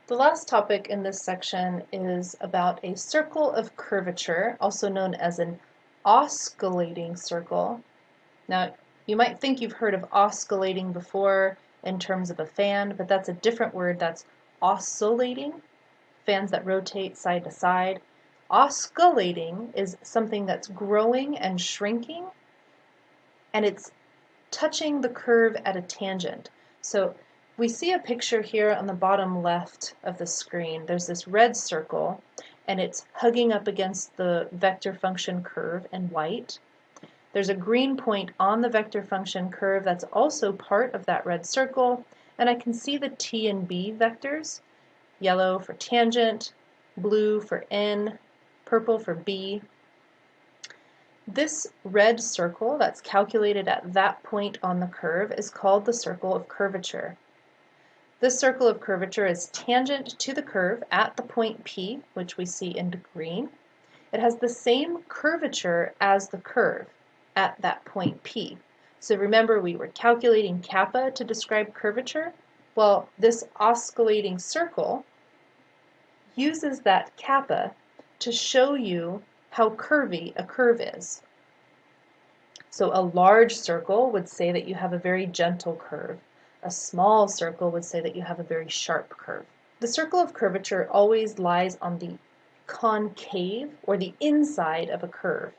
The last topic in this section is about a circle of curvature, also known as an osculating circle. Now, you might think you've heard of oscillating before in terms of a fan, but that's a different word. That's oscillating, fans that rotate side to side. Osculating is something that's growing and shrinking, and it's touching the curve at a tangent. So we see a picture here on the bottom left of the screen. There's this red circle, and it's hugging up against the vector function curve in white. There's a green point on the vector function curve that's also part of that red circle, and I can see the t and b vectors, yellow for tangent, blue for n, purple for b. This red circle that's calculated at that point on the curve is called the circle of curvature. This circle of curvature is tangent to the curve at the point P, which we see in green. It has the same curvature as the curve at that point P. So remember, we were calculating kappa to describe curvature. Well, this osculating circle uses that kappa to show you how curvy a curve is. So a large circle would say that you have a very gentle curve. A small circle would say that you have a very sharp curve. The circle of curvature always lies on the concave, or the inside of a curve.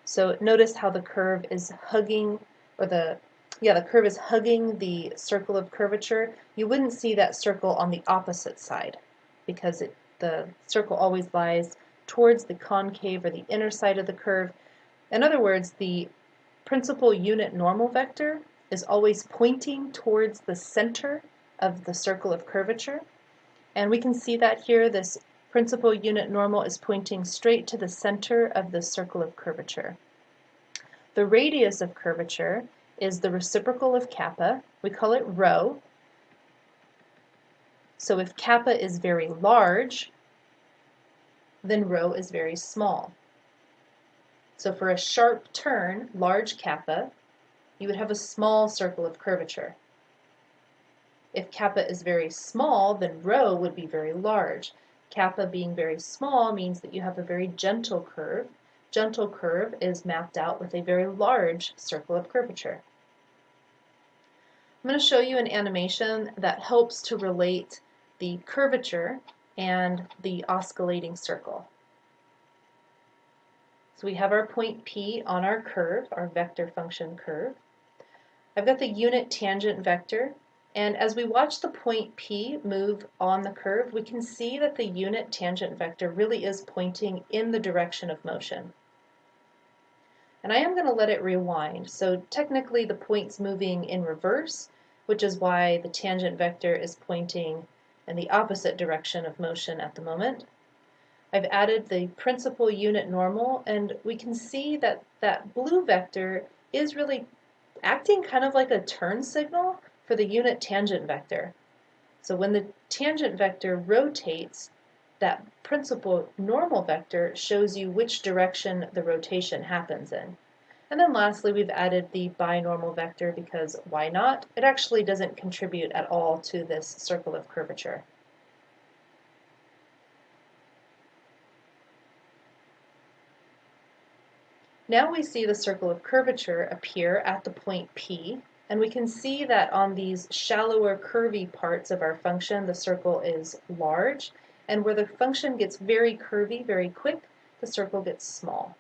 So notice how the curve is hugging, or the curve is hugging the circle of curvature. You wouldn't see that circle on the opposite side because the circle always lies towards the concave or the inner side of the curve. In other words, the principal unit normal vector is always pointing towards the center of the circle of curvature. And we can see that here, this principal unit normal is pointing straight to the center of the circle of curvature. The radius of curvature is the reciprocal of kappa. We call it rho. So if kappa is very large, then rho is very small. So for a sharp turn, large kappa, you would have a small circle of curvature. If kappa is very small, then rho would be very large. Kappa being very small means that you have a very gentle curve. Gentle curve is mapped out with a very large circle of curvature. I'm going to show you an animation that helps to relate the curvature and the oscillating circle. So we have our point P on our curve, our vector function curve. I've got the unit tangent vector, and as we watch the point P move on the curve, we can see that the unit tangent vector really is pointing in the direction of motion. And I am going to let it rewind, so technically the point's moving in reverse, which is why the tangent vector is pointing in the opposite direction of motion at the moment. I've added the principal unit normal, and we can see that that blue vector is really acting kind of like a turn signal for the unit tangent vector. So when the tangent vector rotates, that principal normal vector shows you which direction the rotation happens in. And then lastly, we've added the binormal vector because why not? It actually doesn't contribute at all to this circle of curvature. Now we see the circle of curvature appear at the point P, and we can see that on these shallower curvy parts of our function, the circle is large, and where the function gets very curvy very quick, the circle gets small.